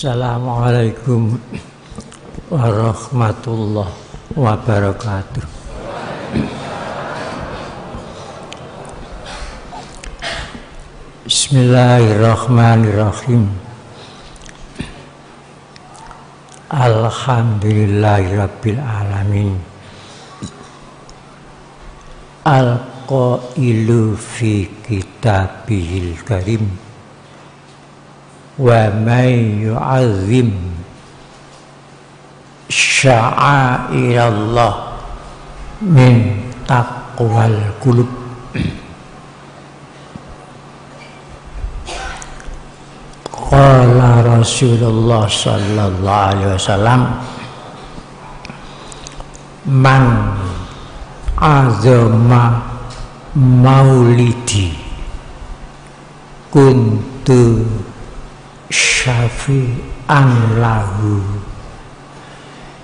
Assalamualaikum warahmatullahi wabarakatuh. Bismillahirrahmanirrahim. Alhamdulillahirabbil alamin. Al-qailu fi kitabihil karim. Wa may yu'azzim sya'airallah min taqwal qulub. Qala Rasulullah sallallahu alaihi wasallam, man azama maulidi kuntu syafi'an lahu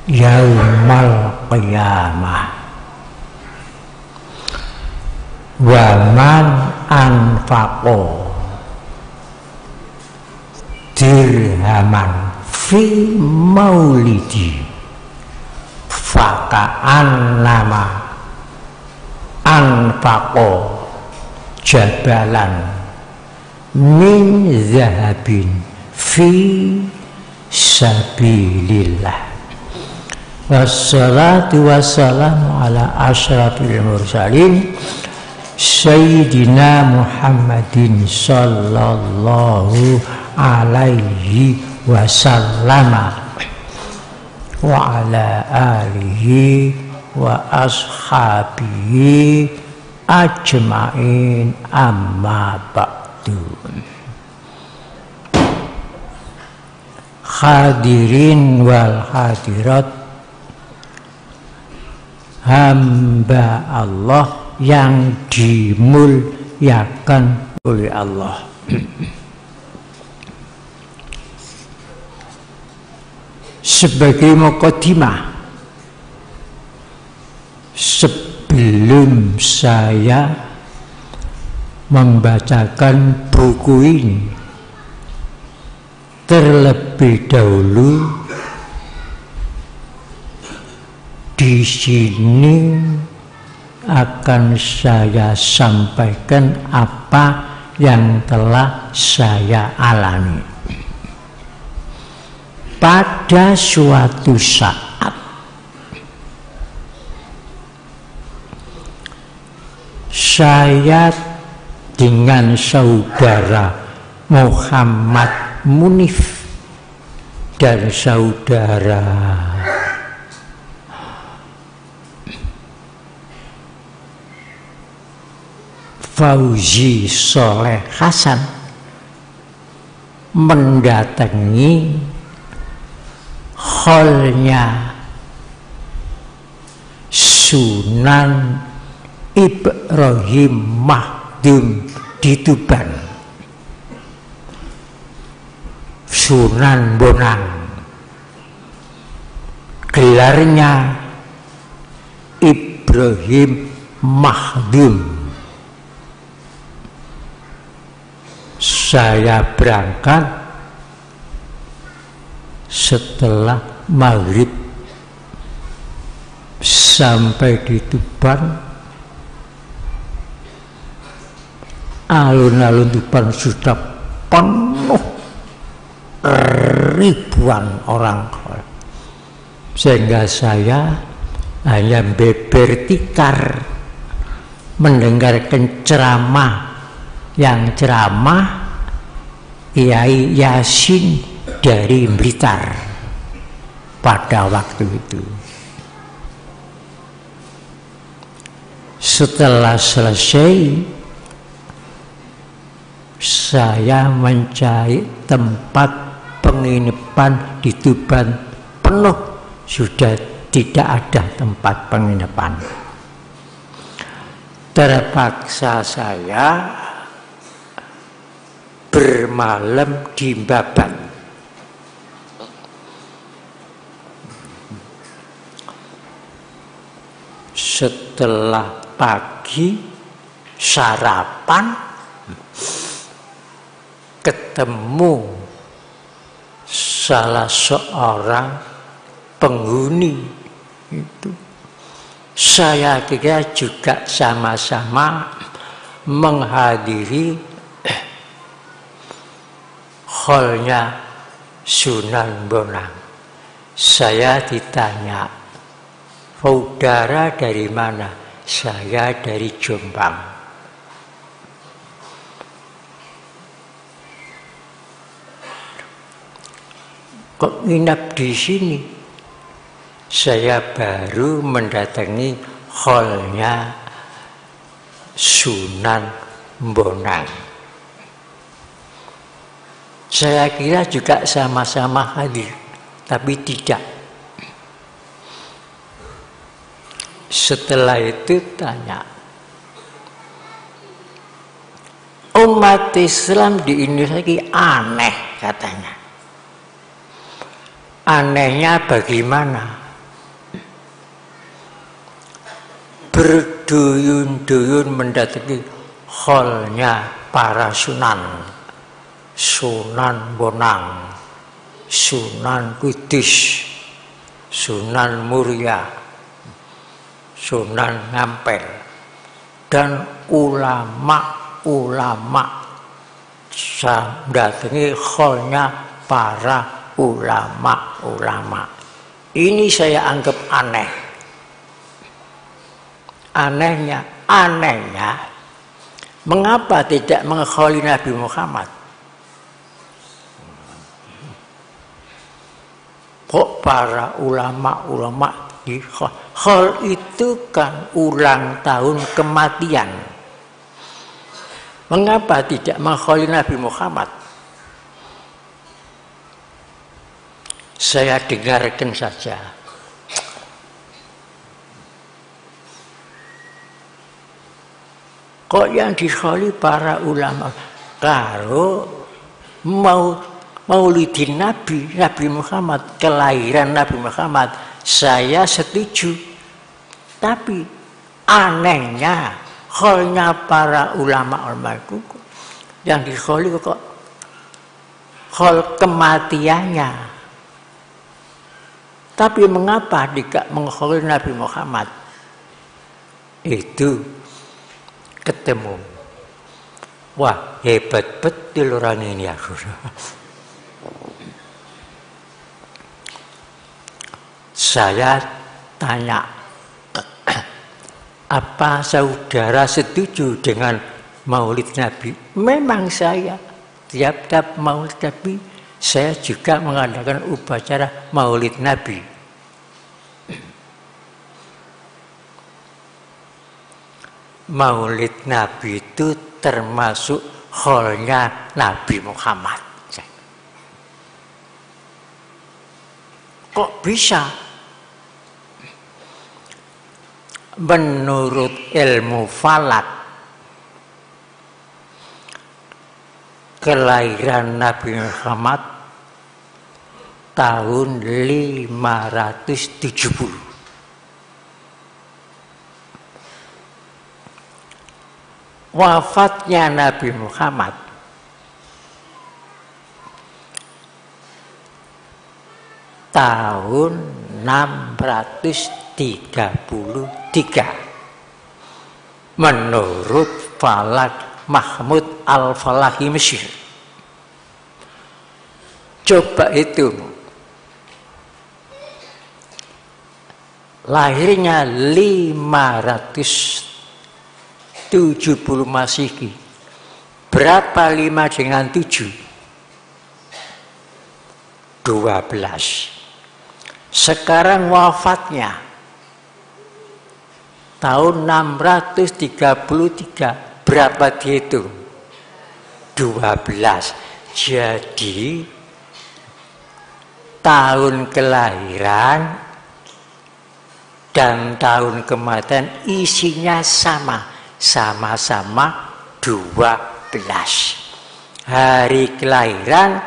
yaumal qiyamah wa man anfaqo dirhaman fi maulidi faka'an nama anfaqo jabalan min zahabin fi sabilillah. Wassalatu wassalamu ala asyrafil mursalin Sayyidina Muhammadin sallallahu alaihi wasallama wa ala alihi wa ashabihi ajma'in, amma ba'du. Hadirin wal hadirat, hamba Allah yang dimuliakan oleh Allah. Sebagai mukadimah, sebelum saya membacakan buku ini, terlebih dahulu di sini akan saya sampaikan apa yang telah saya alami. Pada suatu saat saya dengan saudara Muhammad Munif dan saudara Fauzi Soleh Hasan mendatangi hallnya Sunan Ibrahim Mahdum di Tuban, Sunan Bonang, gelarnya Ibrahim Mahdum. Saya berangkat setelah maghrib, sampai di Tuban. Alun-alun Tuban sudah penuh, ribuan orang, sehingga saya hanya beber tikar mendengarkan ceramah yang ceramah Kiai Yasin dari Blitar pada waktu itu. Setelah selesai, saya mencari tempat penginapan di Tuban penuh, sudah tidak ada tempat penginapan. Terpaksa saya bermalam di Babat. Setelah pagi sarapan, ketemu salah seorang penghuni itu. Saya kira juga sama-sama menghadiri hallnya Sunan Bonang. Saya ditanya, saudara dari mana? Saya dari Jombang. Kok nginap di sini? Saya baru mendatangi hallnya Sunan Bonang. Saya kira juga sama-sama hadir, tapi tidak. Setelah itu tanya, umat Islam di Indonesia ini aneh katanya. Anehnya bagaimana? Berduyun-duyun mendatangi hallnya para sunan, Sunan Bonang, Sunan Kudus, Sunan Muria, Sunan Ngampel, dan ulama-ulama. Saya mendatangi hallnya para ulama-ulama. Ini saya anggap aneh. Anehnya, mengapa tidak mengholi Nabi Muhammad? Kok para ulama-ulama di hall itu kan ulang tahun kematian? Mengapa tidak mengholi Nabi Muhammad? Saya dengarkan saja. Kok yang diholi para ulama? Kalau maulidin Nabi Muhammad, kelahiran Nabi Muhammad, saya setuju. Tapi anehnya, holnya para ulama-ulama itu yang diholi kok hol kematiannya. Tapi mengapa tidak mengholi Nabi Muhammad? Itu ketemu. Wah, hebat betul orang ini aku. Saya tanya, apa saudara setuju dengan maulid Nabi? Memang saya tiap-tiap maulid Nabi, saya juga mengadakan upacara maulid Nabi. Maulid Nabi itu termasuk holnya Nabi Muhammad. Kok bisa? Menurut ilmu falak, kelahiran Nabi Muhammad tahun 570. Wafatnya Nabi Muhammad tahun 633 menurut Falak Mahmud Al-Falahi Mesir. Coba itu, lahirnya 570 Masehi. Berapa 5 dengan 7? 12. Sekarang wafatnya tahun 633. Berapa dihitung? 12. Jadi tahun kelahiran dan tahun kematian isinya sama-sama 12. Hari kelahiran,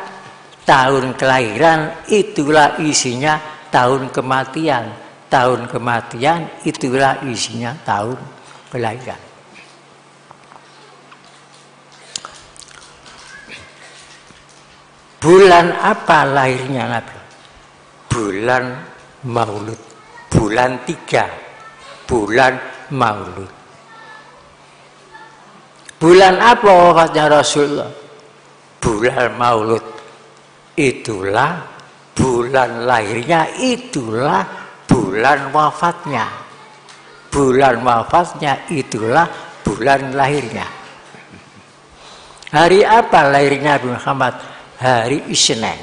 tahun kelahiran itulah isinya tahun kematian. Tahun kematian itulah isinya tahun kelahiran. Bulan apa lahirnya Nabi? Bulan Maulud. Bulan 3. Bulan Maulud. Bulan apa wafatnya Rasulullah? Bulan Maulud. Itulah bulan lahirnya, itulah bulan wafatnya. Bulan wafatnya itulah bulan lahirnya. Hari apa lahirnya Nabi Muhammad? Hari Isnin.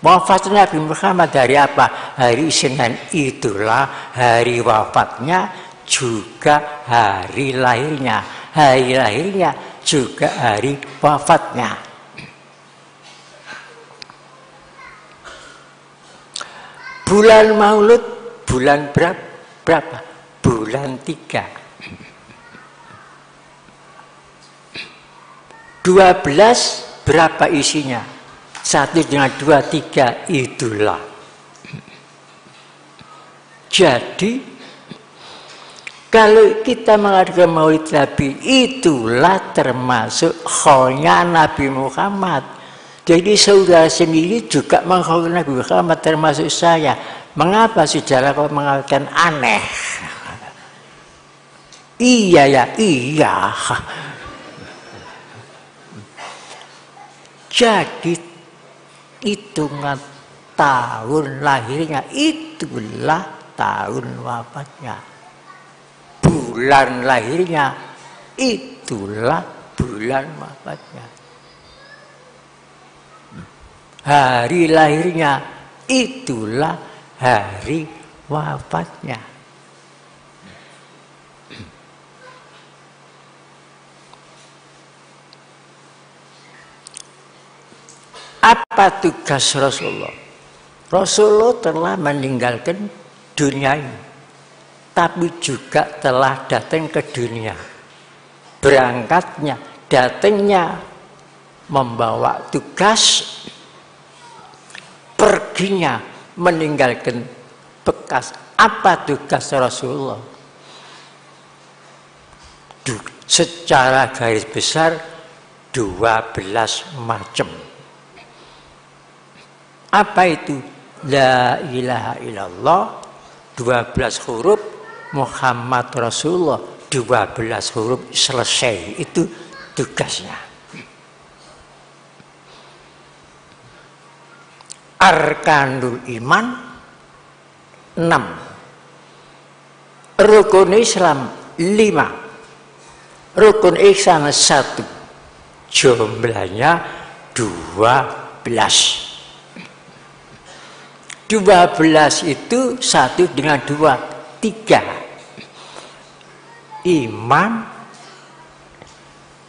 Wafatnya Nabi Muhammad hari apa? Hari Isnin. Itulah hari wafatnya juga hari lahirnya. Hari lahirnya juga hari wafatnya. Bulan Maulud bulan berapa? Bulan 3. 12 berapa isinya? 1 dengan 2, 3 itulah. Jadi kalau kita mengadakan Maulid Nabi, itulah termasuk kholnya Nabi Muhammad. Jadi saudara sendiri juga mengkhol Nabi Muhammad, termasuk saya. Mengapa saudara kok mengatakan aneh? Iya ya, iya. Jadi hitungan tahun lahirnya itulah tahun wafatnya. Bulan lahirnya itulah bulan wafatnya. Hari lahirnya itulah hari wafatnya. Apa tugas Rasulullah? Rasulullah telah meninggalkan dunia ini, tapi juga telah datang ke dunia. Berangkatnya, datangnya membawa tugas, perginya meninggalkan bekas. Apa tugas Rasulullah? Secara garis besar 12 macam. Apa itu? La ilaha illallah 12 huruf, Muhammad Rasulullah 12 huruf, selesai. Itu tugasnya. Arkanul iman 6, rukun Islam 5, rukun ihsan 1, jumlahnya 12. 12 itu 1 dengan 2, 3. Iman,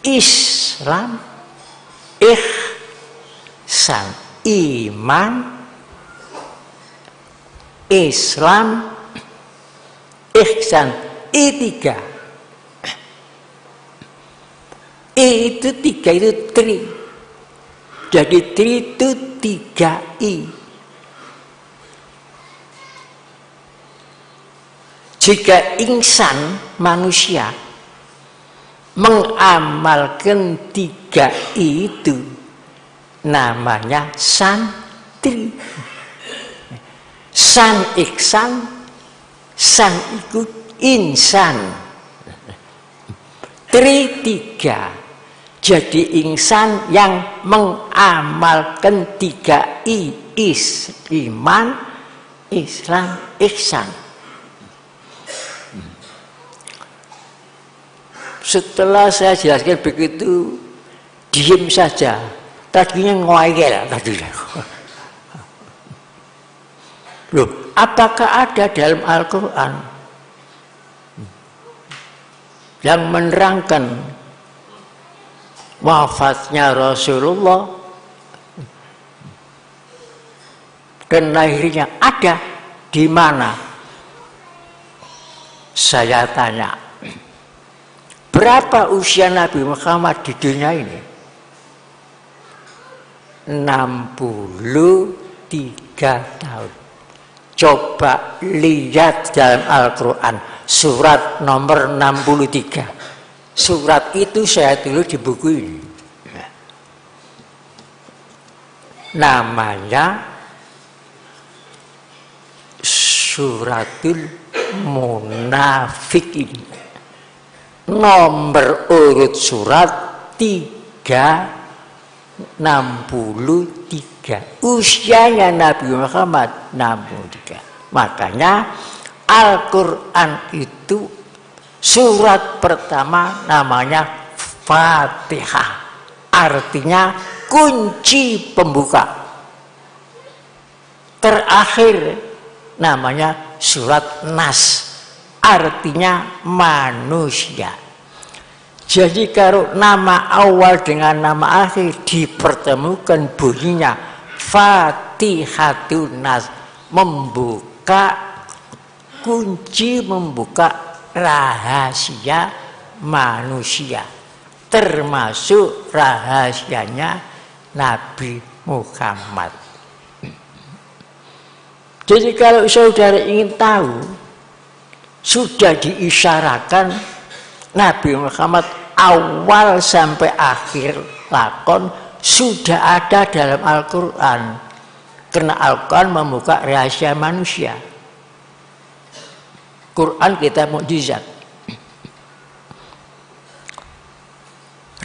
Islam, ihsan. Iman, Islam, ihsan. I3. I itu 3, itu tri. Jadi tri itu 3 I. Jika insan manusia mengamalkan 3I itu, namanya santri. San iksan, san ikut insan. Tri 3. Jadi insan yang mengamalkan 3I, iman, Islam, ihsan. Setelah saya jelaskan begitu, diam saja. Tadinya ngoyel tadinya. Loh, apakah ada dalam Al-Quran yang menerangkan wafatnya Rasulullah dan lahirnya? Ada. Di mana? Saya tanya, berapa usia Nabi Muhammad di dunia ini? 63 tahun. Coba lihat dalam Al-Quran, surat nomor 63. Surat itu saya tulis di buku ini. namanya Suratul Munafikin. Nomor urut surat 363. Usianya Nabi Muhammad 63. Makanya Al-Quran itu surat pertama namanya Fatihah. Artinya kunci pembuka. Terakhir namanya surat Nas. Artinya manusia. Jadi kalau nama awal dengan nama akhir dipertemukan bunyinya Fatihatun Nas, membuka kunci, membuka rahasia manusia, termasuk rahasianya Nabi Muhammad. Jadi kalau saudara ingin tahu, sudah diisyaratkan Nabi Muhammad awal sampai akhir lakon sudah ada dalam Al-Quran. Karena Al-Quran membuka rahasia manusia. Quran kita mukjizat.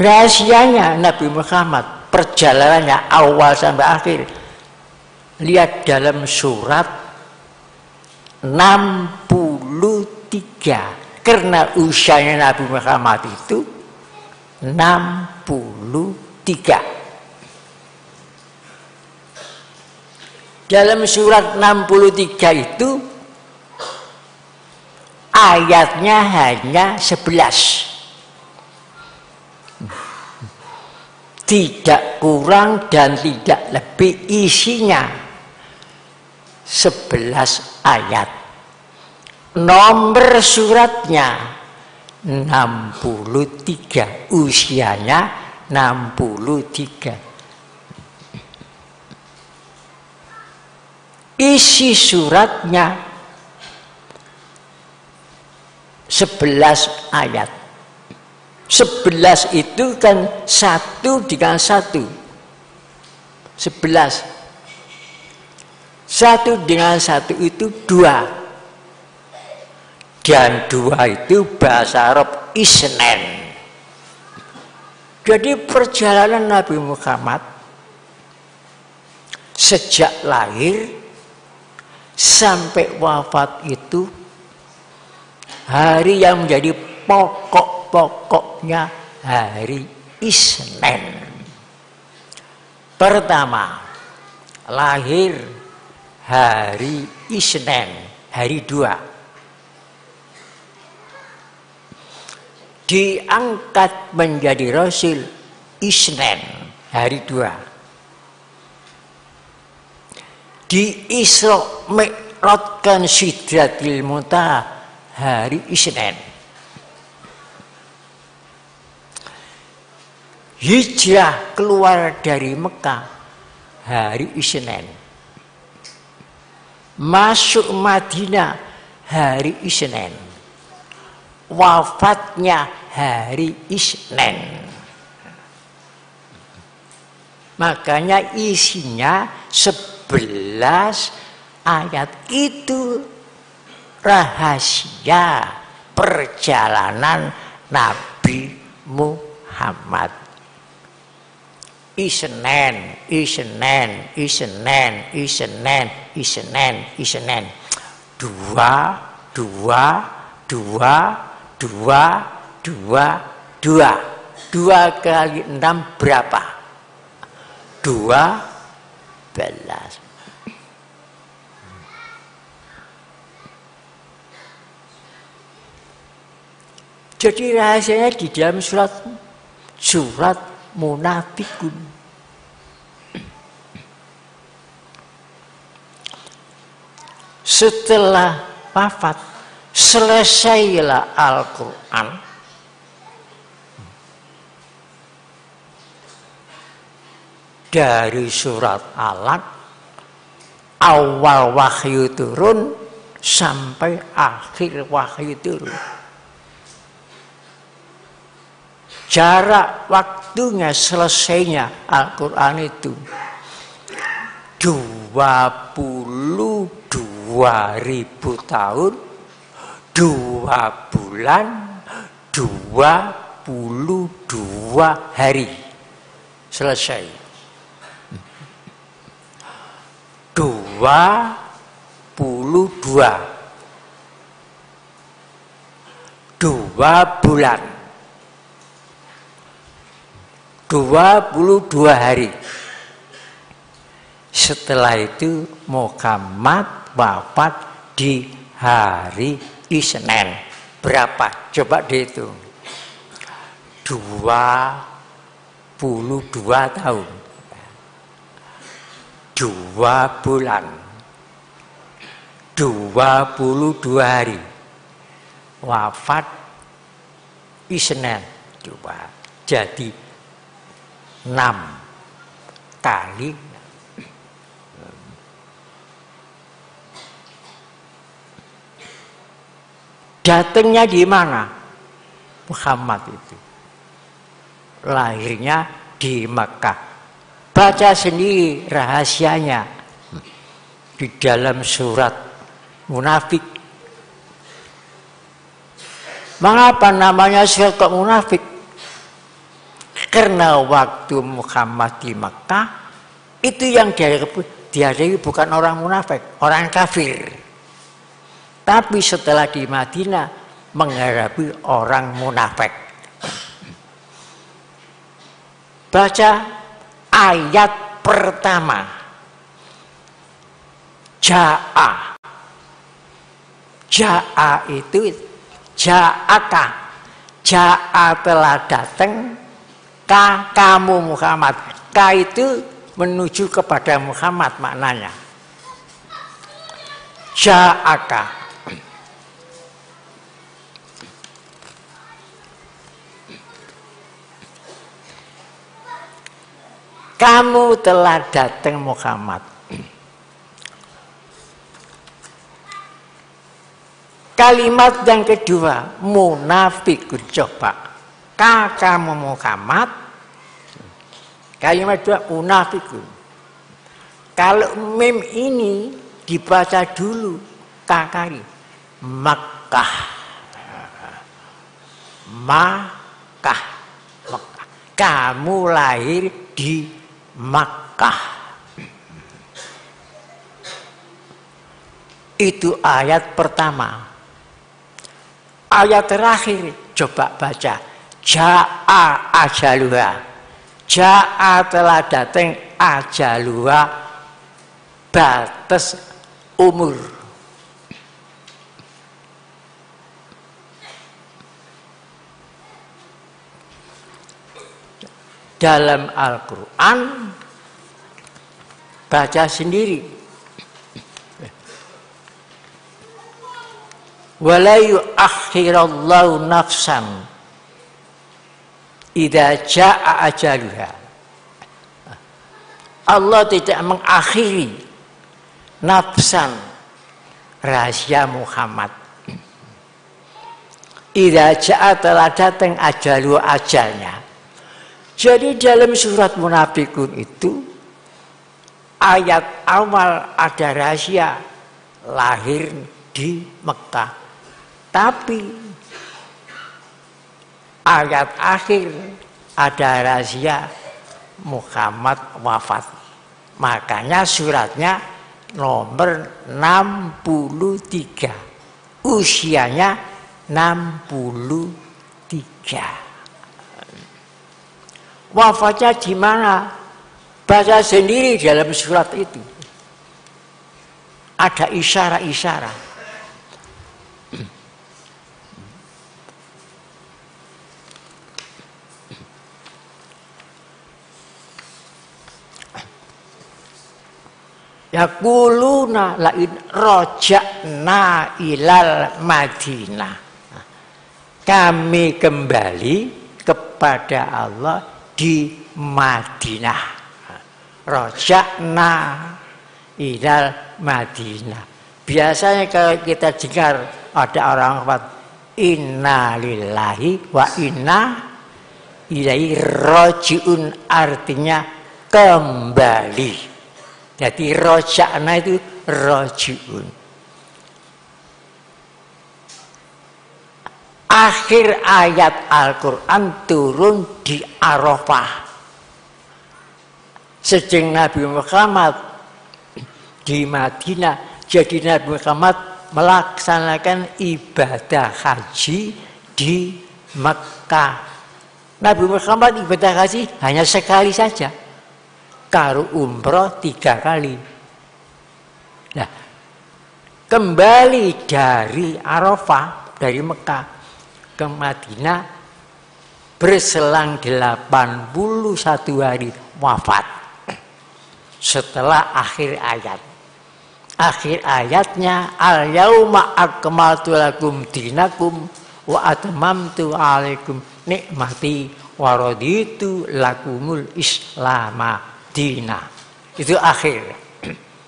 Rahasianya Nabi Muhammad, perjalanannya awal sampai akhir. Lihat dalam surat 63. Karena usianya Nabi Muhammad itu 63. Dalam surat 63 itu ayatnya hanya 11. Tidak kurang dan tidak lebih, isinya 11 ayat. Nomor suratnya 63, usianya 63. Isi suratnya 11 ayat. 11 itu kan 1 dengan 1. 11. 1 dengan 1 itu 2. Dan 2 itu bahasa Arab isnen. Jadi perjalanan Nabi Muhammad sejak lahir sampai wafat itu hari yang menjadi pokok-pokoknya hari Isnin. Pertama, lahir hari Isnin, hari 2. Diangkat menjadi Rasul Isnin, hari 2. Di-Isra Mi'rajkan Sidratil Muntaha, hari Isnin. Hijrah keluar dari Mekah, hari Isnin. Masuk Madinah, hari Isnin. Wafatnya hari Isnin. Makanya isinya 11 ayat. Itu rahasia perjalanan Nabi Muhammad. Isnin, Isnin, Isnin, Isnin, Isnin, Isnin. 2, 2 kali 6 berapa? 12. Jadi rahasianya di dalam surat Munafikun. Setelah wafat, selesailah Al-Quran. Dari surat Alaq, awal wahyu turun sampai akhir wahyu turun. Jarak waktunya selesainya Al-Quran itu 22.000 tahun, 2 bulan, 22 hari. Selesai. 22. 2 bulan. 22 hari. Setelah itu Muhammad wafat di hari Isnin. Berapa? Coba dihitung. 22 tahun. 2 bulan. 22 hari. Wafat Isnin. Coba. Jadi 6 kali. Datangnya di mana? Muhammad itu. Lahirnya di Mekah. Baca sendiri rahasianya di dalam surat Munafik. Mengapa namanya surat Munafik? Karena waktu Muhammad di Mekah itu yang dihadapi bukan orang munafik, orang kafir. Tapi setelah di Madinah menghadapi orang munafik. Baca ayat pertama. Ja'a. Ja'a itu ja'aka. Ja'a telah datang. Ka kamu Muhammad. Ka itu menuju kepada Muhammad maknanya. Ja'aka. Kamu telah datang Muhammad. Kalimat yang kedua, munafikun. Coba. Kamu Muhammad. Kalimat kedua, munafikun. Kalau mim ini dibaca dulu kakari. Makkah. Makkah. Kamu lahir di Makkah. Itu ayat pertama. Ayat terakhir coba baca. Ja'a ajaluha. Ja'a telah datang ajaluha, batas umur. Dalam Al-Quran baca sendiri. Wala yu'akhirallahu nafsan idza jaa ajaluha. Allah tidak mengakhiri nafsan, rahasia Muhammad. Idza jaa telah datang ajalu, ajalnya. Jadi dalam surat Munafikun itu ayat awal ada rahasia lahir di Mekah. Tapi ayat akhir ada rahasia Muhammad wafat. Makanya suratnya nomor 63. Usianya 63. Wafatnya di mana? Baca sendiri dalam surat itu. Ada isyarat-isyarat. Yaquluna la in raja'na ilal Madinah. Kami kembali kepada Allah di Madinah. Raja'na ilal Madinah. Biasanya kalau kita dengar ada orang wafat, inna lillahi wa inna ilaihi raji'un, artinya kembali. Jadi roja'na itu roji'un. Akhir ayat Al-Quran turun di Arafah. Sejeng Nabi Muhammad di Madinah, jadi Nabi Muhammad melaksanakan ibadah haji di Mekah. Nabi Muhammad ibadah haji hanya sekali saja, karo umroh 3 kali. Nah, kembali dari Arafah, dari Mekah ke Madinah, berselang 81 hari wafat. Setelah akhir ayat. Akhir ayatnya al-yauma akmaltu lakum dinakum wa atmamtu alaikum nikmati wa raditu lakumul islama dina. Itu akhir.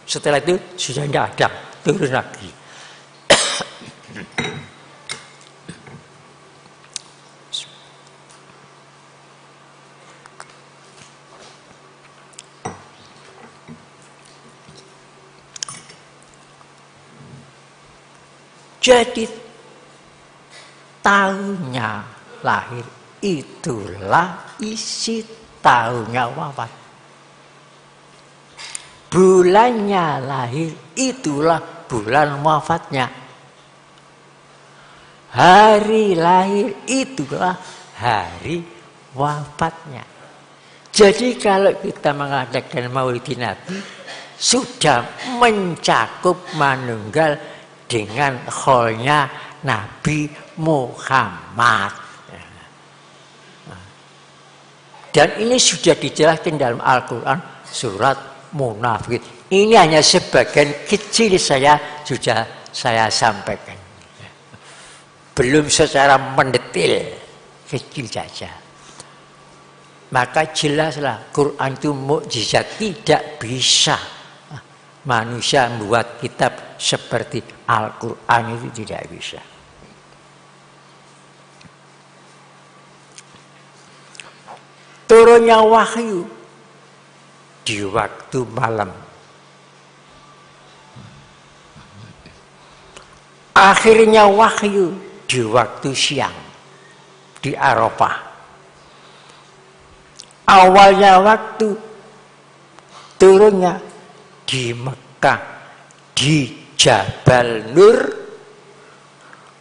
Setelah itu sudah tidak ada, turun lagi. Jadi tahunnya lahir itulah isi tahunnya wafat. Bulannya lahir itulah bulan wafatnya. Hari lahir itulah hari wafatnya. Jadi kalau kita mengadakan Maulidin Nabi sudah mencakup manunggal dengan kholnya Nabi Muhammad. Dan ini sudah dijelaskan dalam Al-Quran surat Munafik. Ini hanya sebagian kecil sudah saya sampaikan. Belum secara mendetil, kecil saja. Maka jelaslah Quran itu mukjizat, tidak bisa manusia membuat kitab seperti Al-Quran itu tidak bisa. Turunnya wahyu di waktu malam. Akhirnya wahyu di waktu siang di Arafah. Awalnya waktu turunnya di Mekah, di Jabal Nur,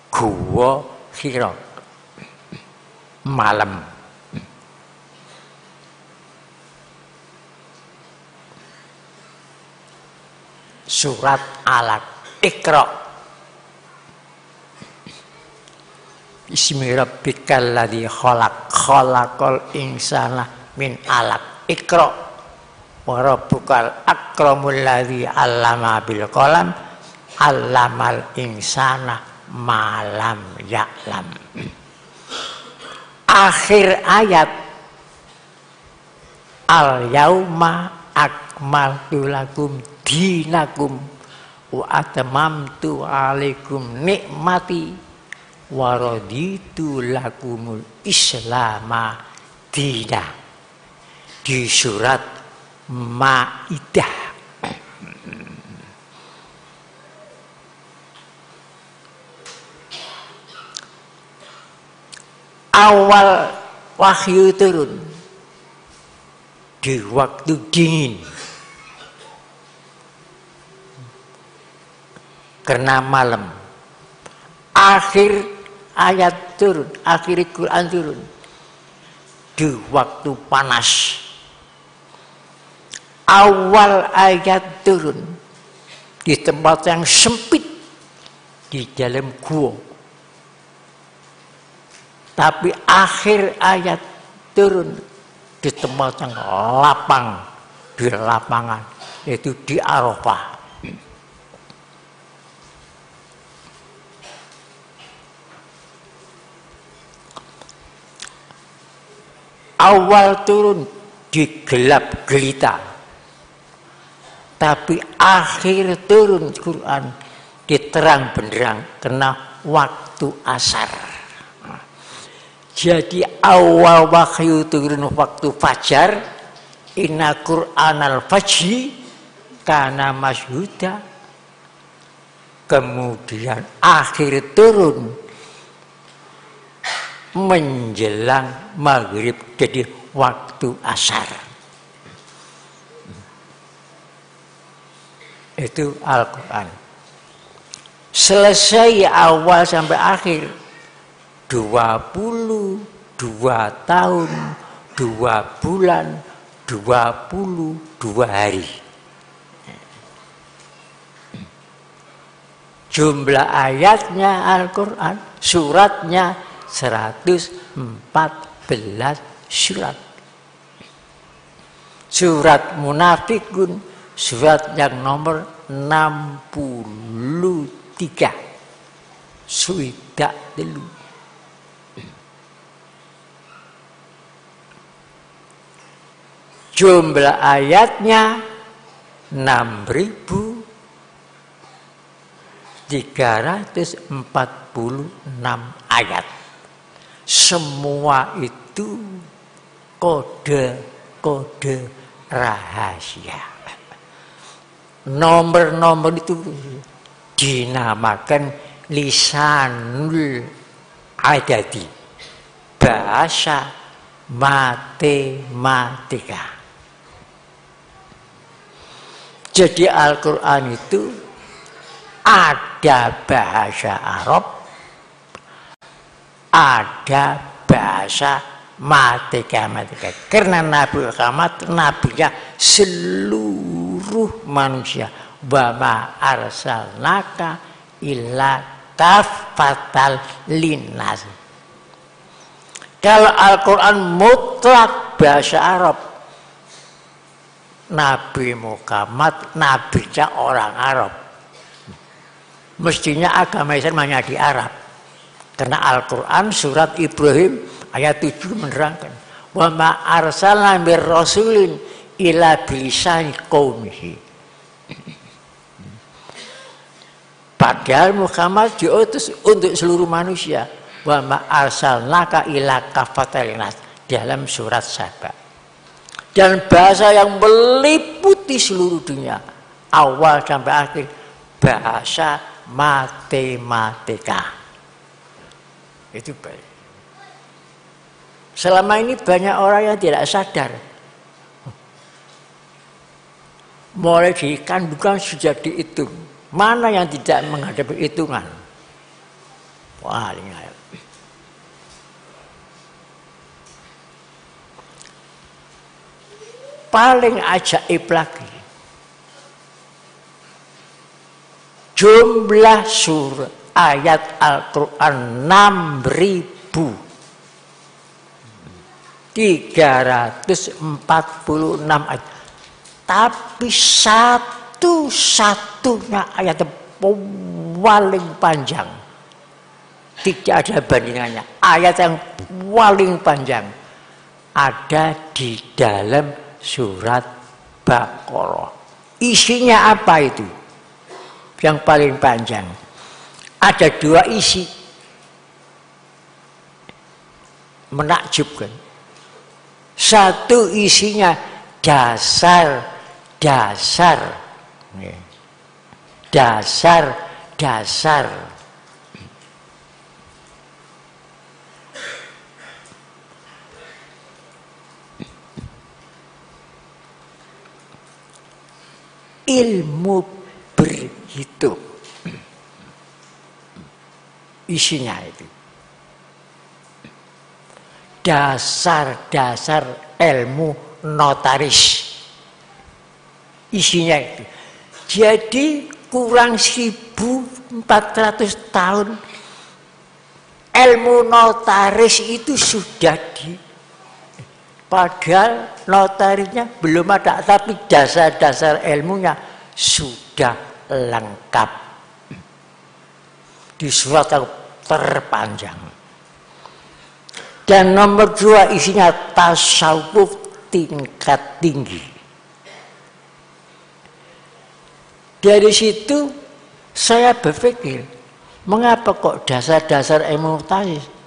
Gua Hira, malam. Surat Alaq, Iqra. Bismi rabbikal ladzi khalaq, khalaqal insana min alaq. Iqra wa rabbukal akramul ladzi 'allama bil qalam, 'allamal insana ma lam ya'lam. Akhir ayat al yauma akmaltu lakum dinakum wa atmamtu alaikum nikmati wa raditu lakumul islama dina. Di surat Maidah. Awal wahyu turun di waktu dingin. Karena malam. Akhir ayat turun, akhir Quran turun di waktu panas. Awal ayat turun di tempat yang sempit di dalam gua. Tapi akhir ayat turun di tempat yang lapang, di lapangan, yaitu di Arafah. Awal turun di gelap gelita, tapi akhir turun Quran di terang benderang kena waktu asar. Jadi awal wahyu turun waktu fajar, inna Quran al-fajri kana masyhuda, kemudian akhir turun menjelang maghrib, jadi waktu asar. Itu Al-Quran. Selesai awal sampai akhir 22 tahun, 2 bulan, 22 hari. Jumlah ayatnya Al-Quran, suratnya 114 surat. Surat Munafikun, surat yang nomor 63. Suidak dulu. Jumlah ayatnya 6.346 ayat. Semua itu kode-kode rahasia. Nomor-nomor itu dinamakan lisanul adadi, bahasa matematika. Jadi Al-Quran itu ada bahasa Arab, ada bahasa matematika. Karena Nabi Muhammad nabinya seluruh manusia. Wa ma arsalnaka illa kafatal linnas. Kalau Al-Quran mutlak bahasa Arab, Nabi Muhammad nabinya orang Arab. Mestinya agama Islam hanya di Arab. Karena Al-Quran surat Ibrahim ayat 7 menerangkan, wa ma arsalna mir rasulin ila bilisani qaumihi. Padahal Muhammad diutus untuk seluruh manusia. Wa ma arsalnaka ila kafatal linnas dalam surat Saba. Dan bahasa yang meliputi seluruh dunia, awal sampai akhir, bahasa matematika. Itu baik. Selama ini banyak orang yang tidak sadar. Mulai dikandungan sudah dihitung. Mana yang tidak menghadapi hitungan? Wah, ini paling ajaib lagi, jumlah surat ayat Al-Quran 6.346 ayat. Tapi satu-satunya ayat paling panjang, tidak ada bandingannya. Ayat yang paling panjang ada di dalam surat Baqarah. Isinya apa itu? Yang paling panjang. Ada 2 isi. Menakjubkan. Satu isinya dasar-dasar. Dasar-dasar. Ilmu berhitung. Isinya itu. Dasar-dasar ilmu notaris. Isinya itu. Jadi kurang 1400 tahun ilmu notaris itu sudah padahal notarisnya belum ada, tapi dasar-dasar ilmunya sudah lengkap di surat yang terpanjang. Dan nomor 2 isinya tasawuf tingkat tinggi. Dari situ saya berpikir, mengapa kok dasar-dasar ilmu notaris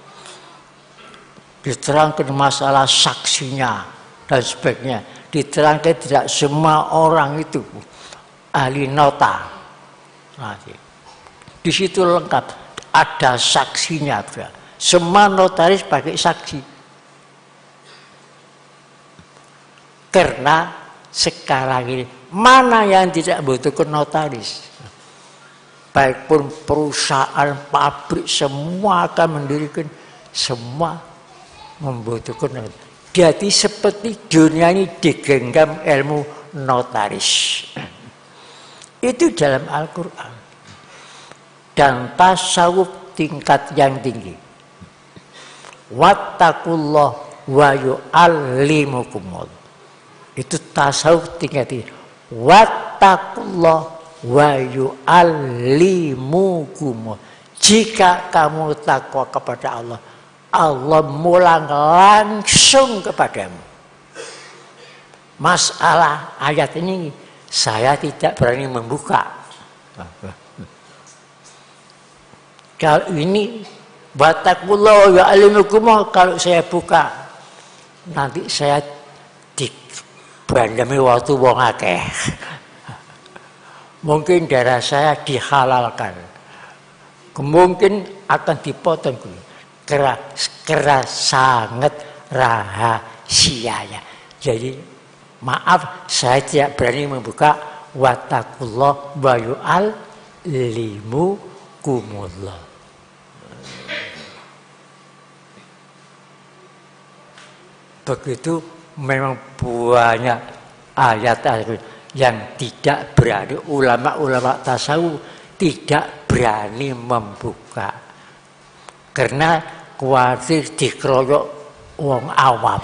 diterangkan masalah saksinya dan sebagainya, diterangkan tidak semua orang itu ahli nota. Nah, di situ lengkap, ada saksinya. Semua notaris pakai saksi. Karena sekarang ini mana yang tidak butuhkan notaris? Baik pun perusahaan, pabrik, semua akan mendirikan, semua membutuhkan notaris. Jadi seperti dunia ini digenggam ilmu notaris. Itu dalam Al-Quran. Dan tasawuf tingkat yang tinggi. Wattaqullah wa yu'allimukumullah. Itu tasawuf tingkat tinggi. Wattaqullah wa yu'allimukumullah. Jika kamu takwa kepada Allah, Allah mulang langsung kepadamu. Masalah ayat ini saya tidak berani membuka. Kalau ini wattaqullah wa yu'allimukumullah, kalau saya buka nanti saya dibandemi waktu wong akeh. Mungkin darah saya dihalalkan. Mungkin akan dipotong karena sangat rahasianya. Jadi maaf, saya tidak berani membuka wattaqullah wa yu'allimukumullah. Begitu memang banyak ayat-ayat yang tidak berani, ulama-ulama tasawuf tidak berani membuka karena khawatir dikeroyok wong awam.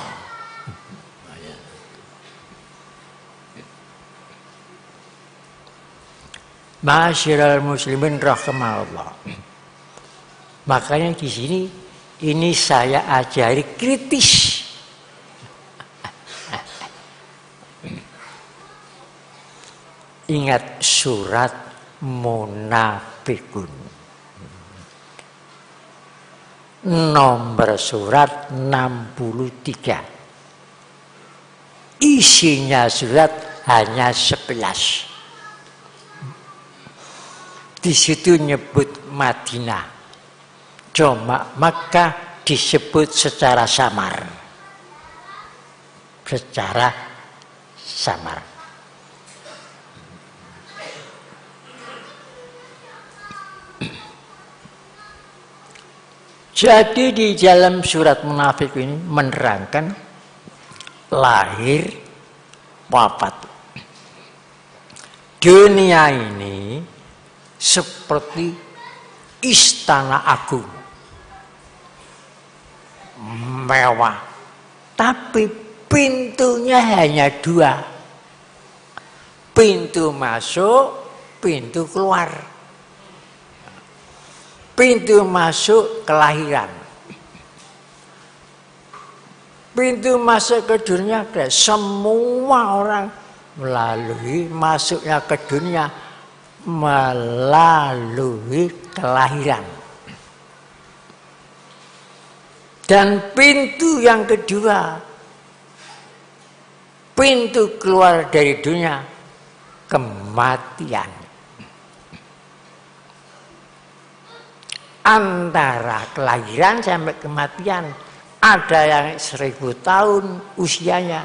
Ma'asyiral muslimin rahimakumullah. Makanya di sini ini saya ajari kritis. Ingat surat Munafikun. Nomor surat 63. Isinya surat hanya 11. Di situ nyebut Madinah. Cuma Makkah disebut secara samar. Secara samar. Jadi di dalam surat Munafik ini menerangkan lahir wafat. Dunia ini seperti istana agung, mewah, tapi pintunya hanya 2. Pintu masuk, pintu keluar. Pintu masuk kelahiran. Pintu masuk ke dunia, semua orang melalui masuknya ke dunia melalui kelahiran. Dan pintu yang kedua, pintu keluar dari dunia, kematian. Antara kelahiran sampai kematian ada yang 1000 tahun usianya,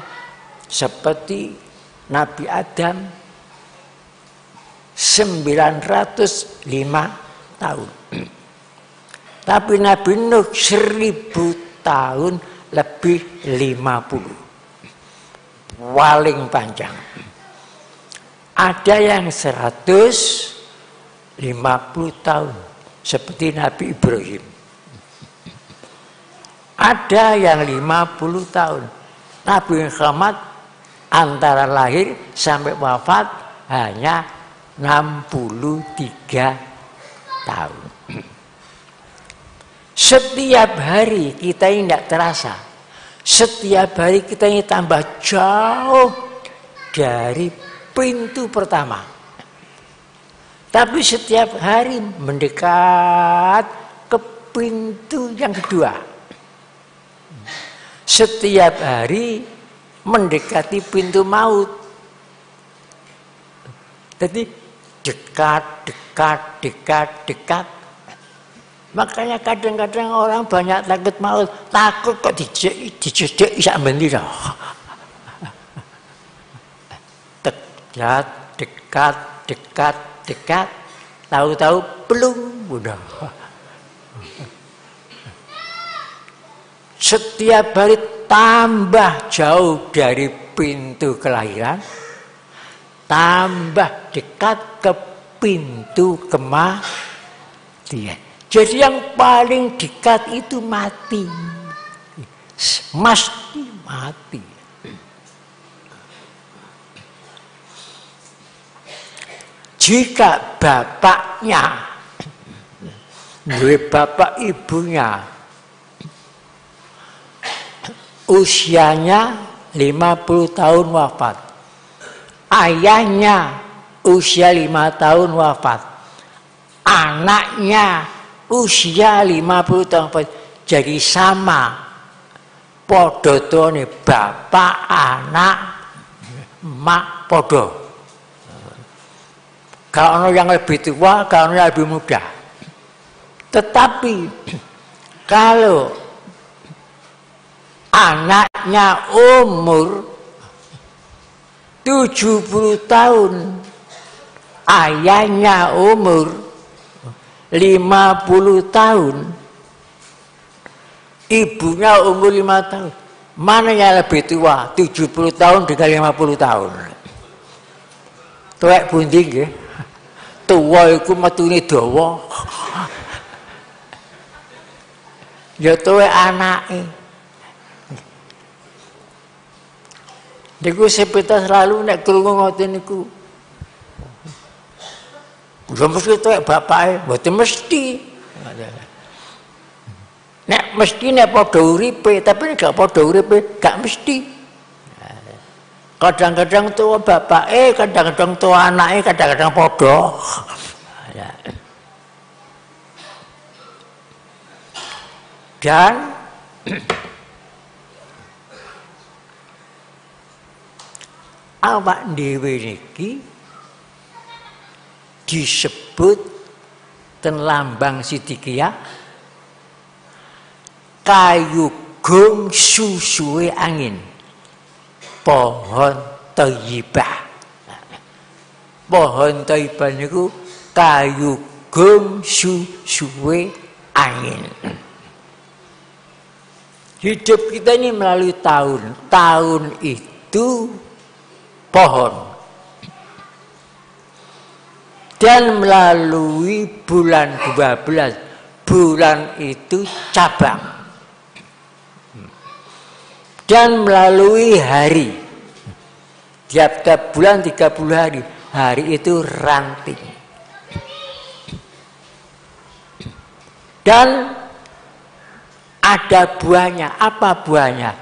seperti Nabi Adam 905 tahun. Tapi Nabi Nuh 1000 tahun lebih 50. Paling panjang. Ada yang 150 tahun. Seperti Nabi Ibrahim. Ada yang 50 tahun. Nabi Muhammad antara lahir sampai wafat hanya 63 tahun. Setiap hari kita ini tidak terasa. Setiap hari kita ini tambah jauh dari pintu pertama. Tapi setiap hari mendekat ke pintu yang kedua. Setiap hari mendekati pintu maut. Jadi dekat. Makanya kadang-kadang orang banyak takut maut, takut kok dijedek sak mendira. Dekat, tahu-tahu belum udah. Setiap hari tambah jauh dari pintu kelahiran, tambah dekat ke pintu kematian. Jadi yang paling dekat itu mati, mesti mati. Jika bapaknya, bapak ibunya, usianya 50 tahun wafat, ayahnya usia 5 tahun wafat, anaknya usia 50 tahun wafat, jadi sama podo tuane bapak anak mak podo. Kalau yang lebih tua, kalau yang lebih muda. Tetapi kalau anaknya umur 70 tahun, ayahnya umur 50 tahun, ibunya umur 5 tahun. Mana yang lebih tua? 70 tahun dengan 50 tahun. Tuwek pundi nggih? Tua iku metune dawa. Ya tuwek anake. Niku sepeda selalu nek krungu ngoten niku. Udah mesti tuwek bapake, mboten mesti. Nek mesti nek padha uripe, tapi nek gak padha uripe gak mesti. Kadang-kadang tua bapake, kadang-kadang tua anake, kadang-kadang padha. Dan awak dhewe niki disebut ten lambang Sidikiyah kayu gong susuwe angin, pohon thayyibah. Pohon thayyibah niku kayu gong susuwe angin. Hidup kita ini melalui tahun. Tahun itu pohon. Dan melalui bulan 12. Bulan itu cabang. Dan melalui hari. Tiap-tiap bulan 30 hari. Hari itu ranting. Dan ada buahnya. Apa buahnya?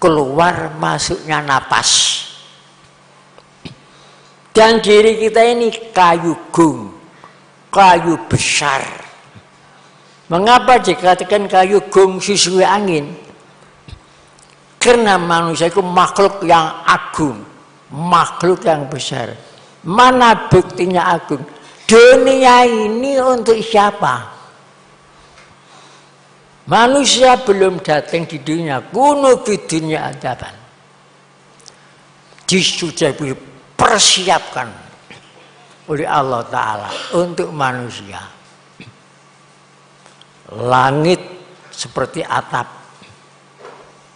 Keluar masuknya napas. Dan diri kita ini kayu gong, kayu besar. Mengapa dikatakan kayu gong susuwe angin? Karena manusia itu makhluk yang agung, makhluk yang besar. Mana buktinya agung? Dunia ini untuk siapa? Manusia belum datang di dunia, kuno di dunia adaban. Sudah dipersiapkan oleh Allah Ta'ala untuk manusia. Langit seperti atap,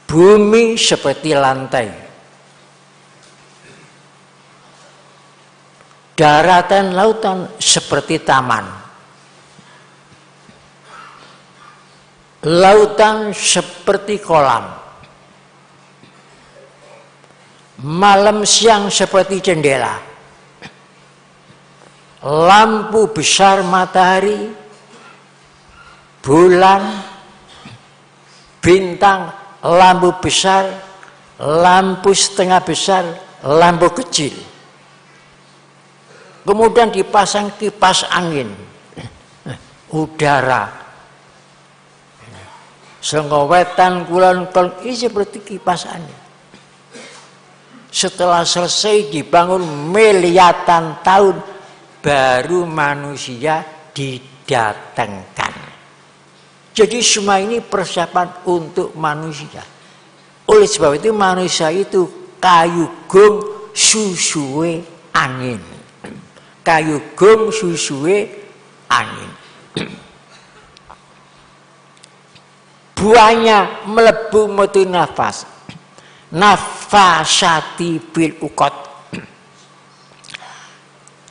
bumi seperti lantai, daratan lautan seperti taman. Lautan seperti kolam, malam siang seperti jendela, lampu besar matahari, bulan, bintang, lampu besar, lampu setengah besar, lampu kecil. Kemudian dipasang kipas angin, udara. Sengko wetan kulon ini seperti kipas angin. Setelah selesai dibangun miliaran tahun, baru manusia didatangkan. Jadi semua ini persiapan untuk manusia. Oleh sebab itu manusia itu kayugung susue angin. Kayugung susue angin. Buahnya melebu metu nafas. Nafasati bil ukot.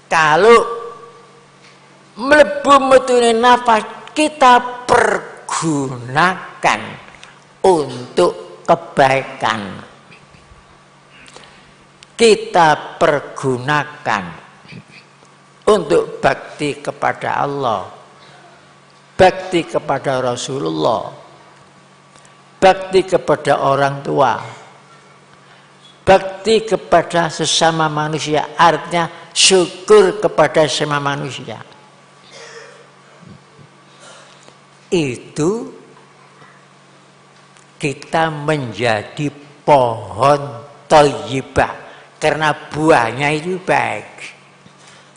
Kalau melebu metu nafas, kita pergunakan untuk kebaikan. Kita pergunakan untuk bakti kepada Allah, bakti kepada Rasulullah, bakti kepada orang tua, bakti kepada sesama manusia, artinya syukur kepada sesama manusia. Itu kita menjadi pohon thayyibah karena buahnya itu baik.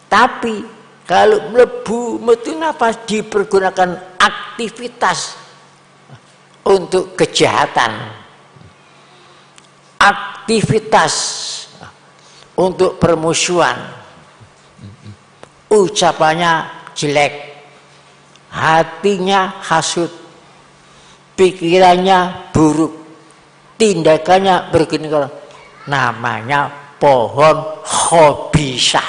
Tapi kalau mlebu metu nafas dipergunakan aktivitas untuk kejahatan, aktivitas untuk permusuhan, ucapannya jelek, hatinya hasut, pikirannya buruk, tindakannya begini, namanya pohon khabisah,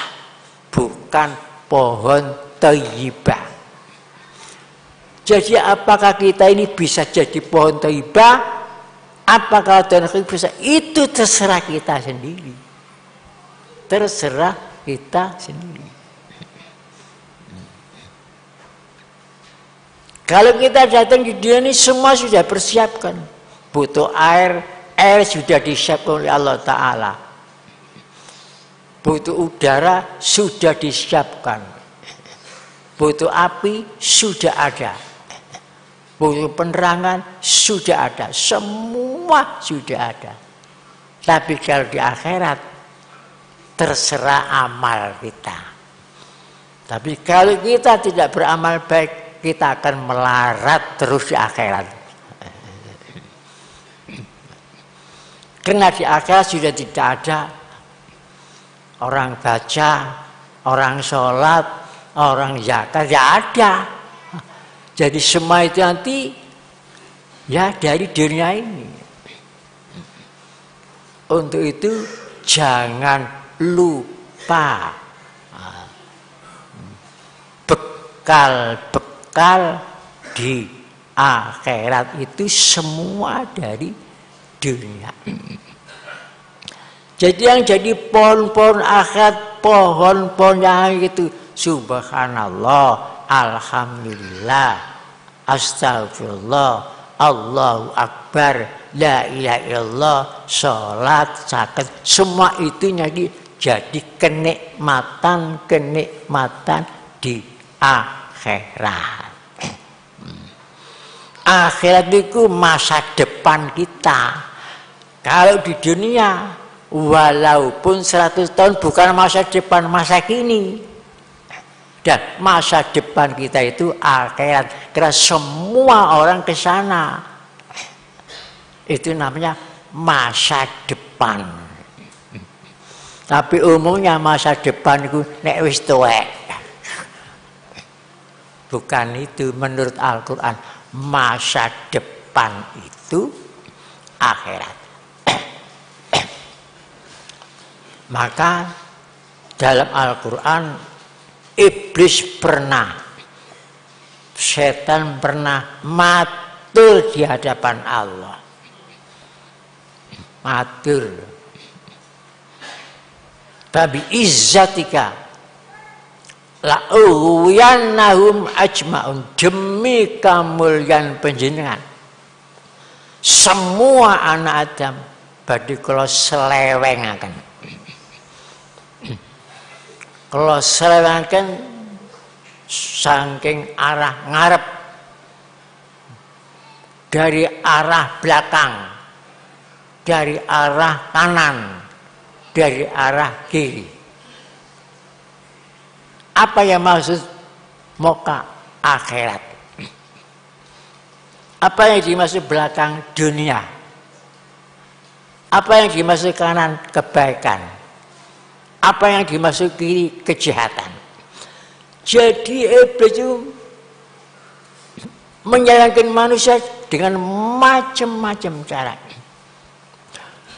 bukan pohon thayyibah. Jadi apakah kita ini bisa jadi pohon thayyibah? Apakah Tuhan bisa? Itu terserah kita sendiri. Terserah kita sendiri. Kalau kita datang di dunia ini semua sudah persiapkan. Butuh air, air sudah disiapkan oleh Allah Ta'ala. Butuh udara, sudah disiapkan. Butuh api, sudah ada. Butuh penerangan, sudah ada. Semua sudah ada. Tapi kalau di akhirat, terserah amal kita. Tapi kalau kita tidak beramal baik, kita akan melarat terus di akhirat. Karena di akhirat sudah tidak ada orang baca, orang sholat, orang zakat, tidak ada. Jadi semua itu nanti ya dari dunia ini. Untuk itu jangan lupa bekal di akhirat itu semua dari dunia. Jadi yang jadi pohon-pohon akhirat, pohon-pohon yang itu subhanallah, alhamdulillah, astagfirullah, Allahu akbar, la ilaha illallah, sholat, zakat, semua itu jadi kenikmatan di akhirat. Akhirat itu masa depan kita. Kalau di dunia walaupun 100 tahun bukan masa depan, masa kini. Dan masa depan kita itu akhirat. Karena semua orang ke sana. Itu namanya masa depan. Tapi umumnya masa depan itu nek wis tuwek. Bukan itu menurut Al-Quran. Masa depan itu akhirat. Maka dalam Al-Quran iblis pernah, setan pernah matur di hadapan Allah. Matur. Tapi izzatika la uwiyannahum ajma'un, demi kamulyan panjenengan semua anak Adam badhe kula selewengaken. Kalau selewengaken saking arah ngarep, dari arah belakang, dari arah kanan, dari arah kiri. Apa yang maksud moka akhirat? Apa yang dimaksud belakang dunia? Apa yang dimaksud kanan kebaikan? Apa yang dimaksud kiri kejahatan? Jadi iblis itu menyalahkan manusia dengan macam-macam cara.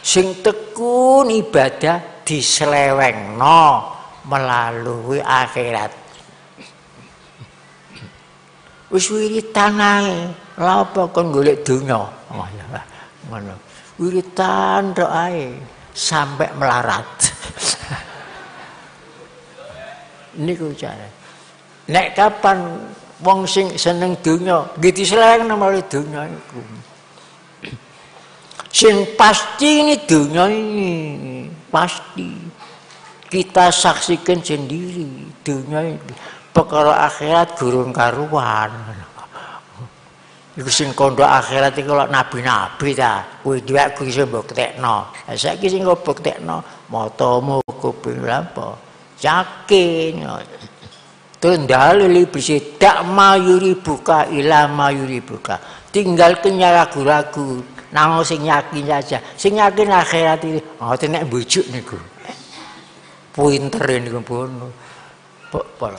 Sing tekun ibadah diselewengno melalui akhirat. Wis wiritan ae, lha apa kon golek donya. Ngono. Wiritan tok ae sampai melarat. Niku cara. Nek kapan wong sing seneng donya, nggih diselewengno melalui donya iku. Sing pasti ini dunia ini pasti kita saksikan sendiri dunia ini perkara akhirat gurung karuan. Iku sing kondo akhirat iki kok nabi-nabi ta, kuwi dhuwit kuwi iso mbuktekno. Lah saiki sing kok buktekno matamu kuping apa? Yakin. Tundal iblis dak mayuri buka ila mayuri buka. Tinggal kenyal ragu-ragu. Nang sing yakin saja. Sing yakin akhirat iki ngoten nek mbujuk niku. Pinter niku pun. Pol.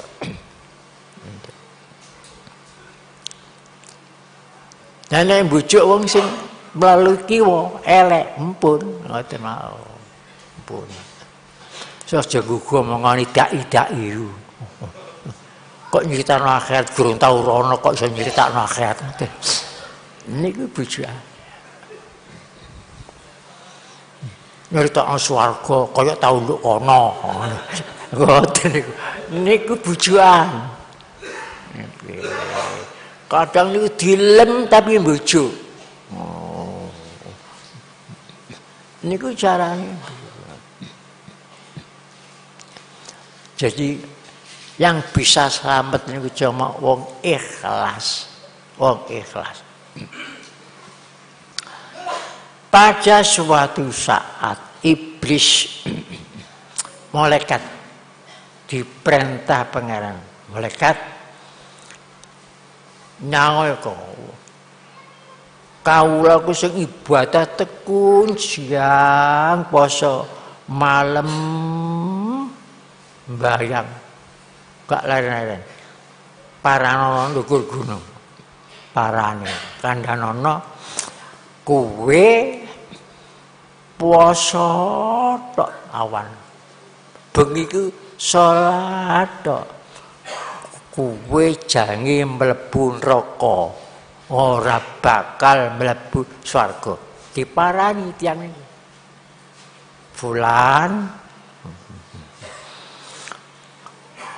Dan nek mbujuk wong sing melalui kiwa elek empun ngoten mau. Empun. Sos jago omongane dak-idaki. Kok nyritakno akhirat gurung tau rono kok iso nyritakno akhirat. Niku bujukan. Nyritakno swarga kaya tau nduk kono. Ngoten niku. Niku bujukan. Kadang niku dilem tapi mbujuk. Oh. Niku carane. Jadi yang bisa selamat niku cuma wong ikhlas. Wong ikhlas. Pada suatu saat iblis malaikat diperintah pangeran malaikat nyangoy kawula ku sing ibadah tekun siang poso malam mbayang gak leren-leren paranono ndukur gunung parane kandhanono kowe poso tok awan bengi ku salat tok kowe jange mlebu neraka ora bakal mlebu swarga diparani tiyang iki fulan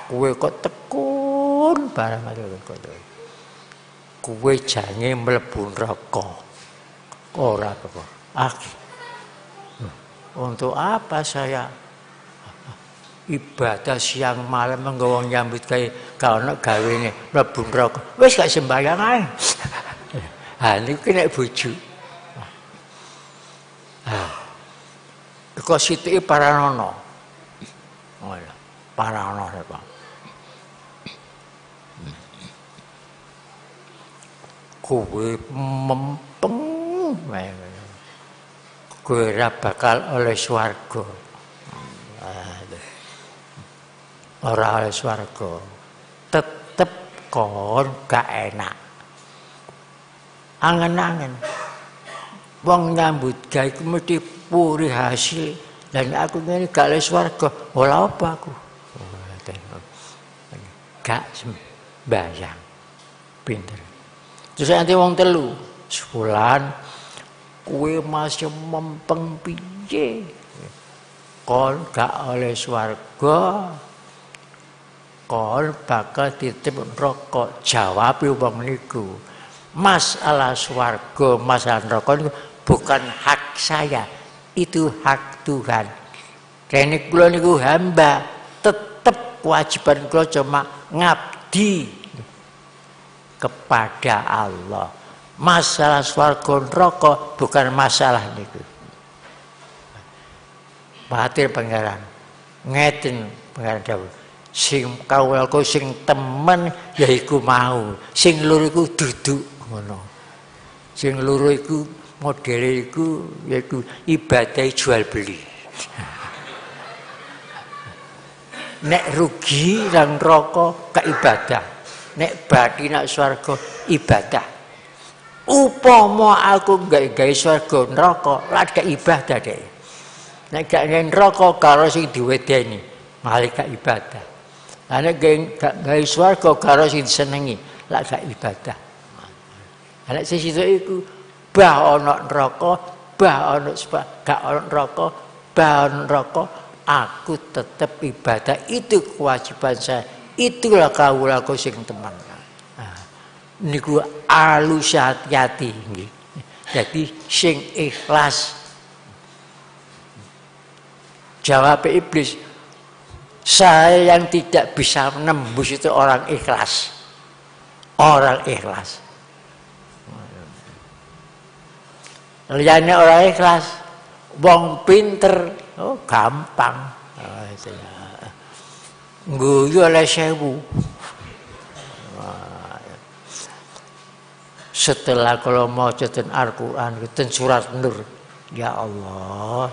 kowe kok tekun barang kok kowe jange mlebu neraka ora apa untuk apa saya ibadah siang malam menggawa nyambut gawe gak ono gawene mlebu neraka wis gak sembayang ae. Ha niku nek bojo. Kok sithike paranono. Oh ya, paranono Pak. Kowe mempeng kowe ora bakal oleh swarga. Ora oleh swarga. Tetep kon gak enak. Angen-angen. Wong nyambut gawe iku mesti puri hasil. Dan aku ngene gak oleh swarga. Ora apa aku. Gak sembayang. Pinter. Terus nanti wong telu. Sebulan kowe masih mempeng piye? Kon gak oleh swarga. Kon bakal dititip neraka. Jawabe wong niku. Masalah swarga, masalah neraka niku bukan hak saya. Itu hak Tuhan. Kene kula niku hamba, tetep kewajiban kula cuma ngabdi kepada Allah. Masalah swarga neraka bukan masalah niku. Mahathir pangeran ngeten pangeran dawuh sing kawulaku sing temen yaiku mau sing loro iku duduk ngono sing loro iku modele iku yaiku ibadah jual beli nek rugi nang neraka ka ibadah nek bati nak swarga ibadah upama aku gawe swarga neraka lak gak ibadah deh nek gak neraka karo sing diwedeni malah gak ibadah lah nek gak gawe swarga karo sing disenengi lak gak ibadah nek sesitu iku bah ana neraka bah ana gak ana neraka bah ana neraka aku tetap ibadah itu kewajiban saya itulah kawulaku sing teman niku alus hati-hati nggih dadi sing ikhlas jawab iblis saya yang tidak bisa menembus itu orang ikhlas liyane orang ikhlas wong pinter oh gampang ngguyu oleh 1000 setelah kalau mau maca Al-Qur'an ten surat Nur ya Allah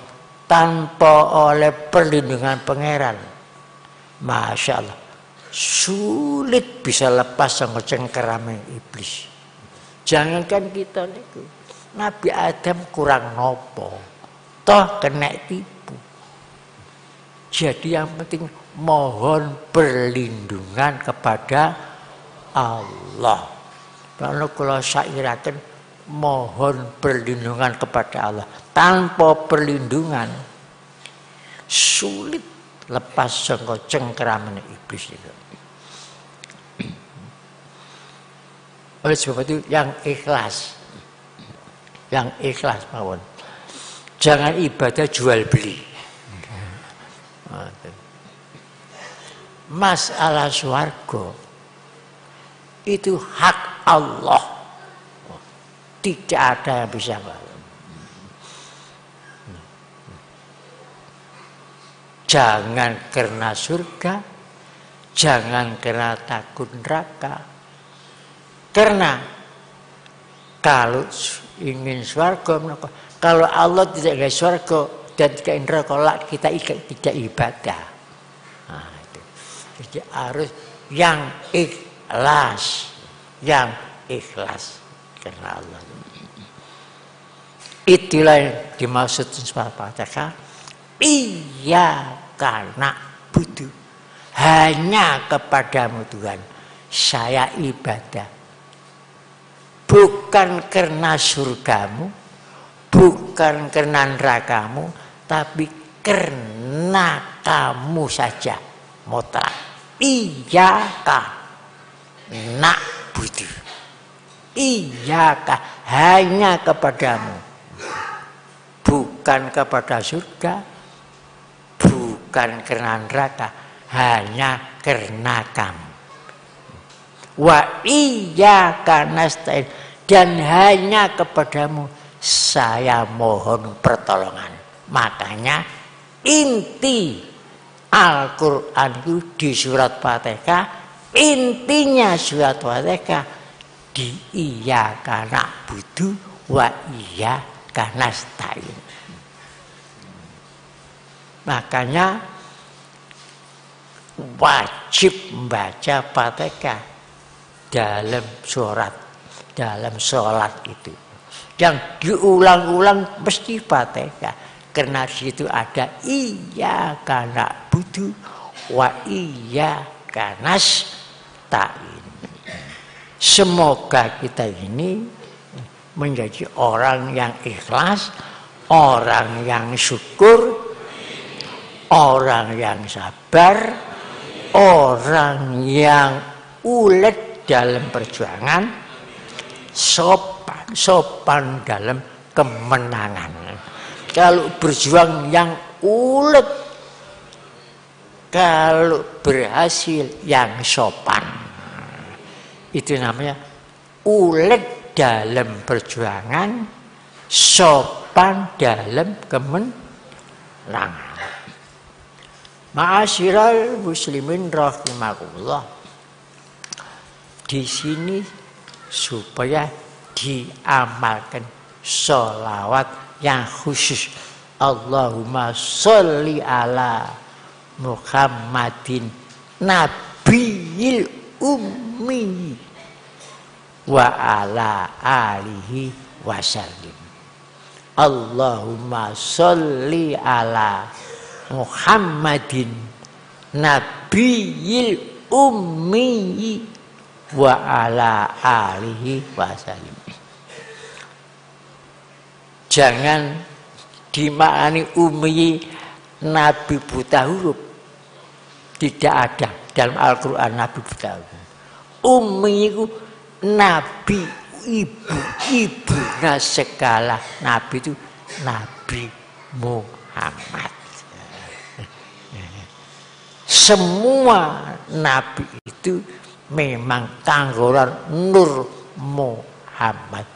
tanpa oleh perlindungan pangeran Masya Allah sulit bisa lepas sama cengkerame iblis jangankan kita niku Nabi Adam kurang nopo toh kena tipu jadi yang penting mohon perlindungan kepada Allah kalau kula syairaken mohon perlindungan kepada Allah tanpa perlindungan sulit lepas saka cengkeramane iblis itu. Oleh sebab itu yang ikhlas mawon jangan ibadah jual beli masalah swarga itu hak Allah tidak ada yang bisa jangan karena surga jangan karena takut neraka karena kalau ingin swarga kalau Allah tidak ingin swarga dan tidak ingin neraka kita tidak ibadah jadi harus yang ikhlas karena Allah itulah yang dimaksud surat Fatihah iyyaka na'budu hanya kepadamu Tuhan saya ibadah bukan karena surgamu bukan karena nerakamu tapi karena kamu saja mutlak iyyaka na'budu iyyaka hanya kepadamu bukan kepada surga bukan karena neraka hanya karena kamu wa iyyaka nasta'in dan hanya kepadamu saya mohon pertolongan makanya inti Al-Quran itu di surat Fatihah intinya surat Fatihah di iyyaka na'budu wa iyyaka nasta'in makanya wajib membaca Fatihah dalam sholat itu yang diulang-ulang mesti Fatihah karena di situ ada iyyaka na'budu wa iyyaka nasta'in. Semoga kita ini menjadi orang yang ikhlas, orang yang syukur, orang yang sabar, orang yang ulet dalam perjuangan, sopan dalam kemenangan. Kalau berjuang yang ulet, kalau berhasil yang sopan, itu namanya ulet dalam perjuangan, sopan dalam kemenangan. Ma'asyiral muslimin rahimakumullah. Di sini supaya diamalkan sholawat yang khusus. Allahumma sholli ala Muhammadin nabiyil ummi wa ala alihi wasallim. Allahumma sholli ala Muhammadin nabiyil ummi wa ala alihi wasallim. Jangan dimaknani ummi nabi buta huruf. Tidak ada dalam Al-Quran nabi buta huruf. Ummi itu nabi, ibunya segala nabi itu Nabi Muhammad. Semua nabi itu memang tanggoran Nur Muhammad.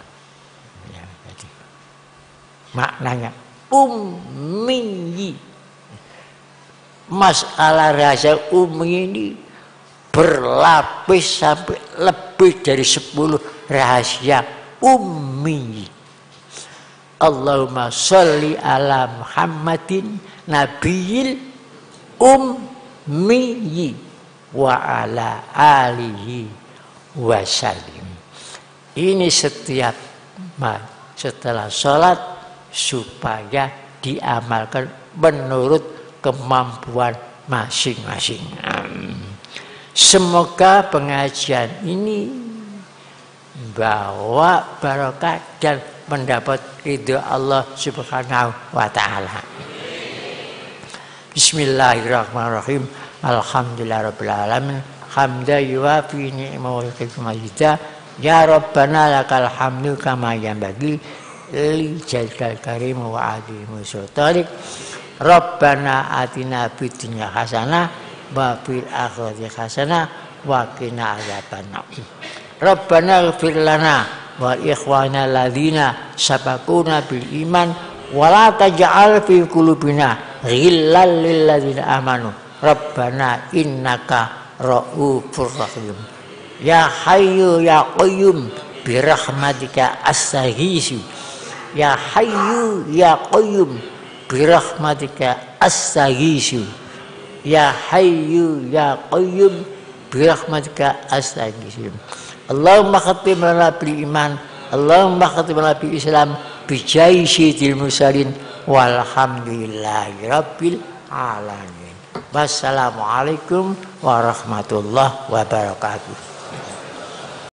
Ya, jadi, maknanya ummi. Masalah rahasia ummi ini berlapis sampai lebih dari 10 rahasia ummi. Allahumma sholli ala Muhammadin nabiyil ummi wa ala alihi wasallim. Ini setiap setelah sholat supaya diamalkan menurut kemampuan masing-masing. Semoga pengajian ini bawa barokah dan mendapat ridho Allah Subhanahu wa taala. Bismillahirrahmanirrahim. Alhamdulillahirabbil alamin. Hamdan yuwafi ni'mahu wa yukafi majidah. Ya Rabbana lakal hamdu kama yanbaghi li jalkal karim wa adimu sultanik. Rabbana atina fid dunya hasanah wa fil akhirati hasanah wa qina adzabannar. Rabbana ighfir lana wa ikhwana alladziina sabaquna bil iman wa la taj'al fi qulubina ghillan lil ladzina amanu. Rabbana innaka ra'ufur rahim. Ya Hayyu ya Qayyum bi rahmatika astaghiitsu. Ya Hayyu ya Qayyum bi rahmatika astaghiitsu. Ya Hayyu ya Qayyum bi rahmatika astaghiitsu. Allahumma khatim lana bil iman, Allahumma khatim lana bil Islam bi jai sayyidil mursalin walhamdulillahi rabbil alamin. Wassalamualaikum warahmatullahi wabarakatuh.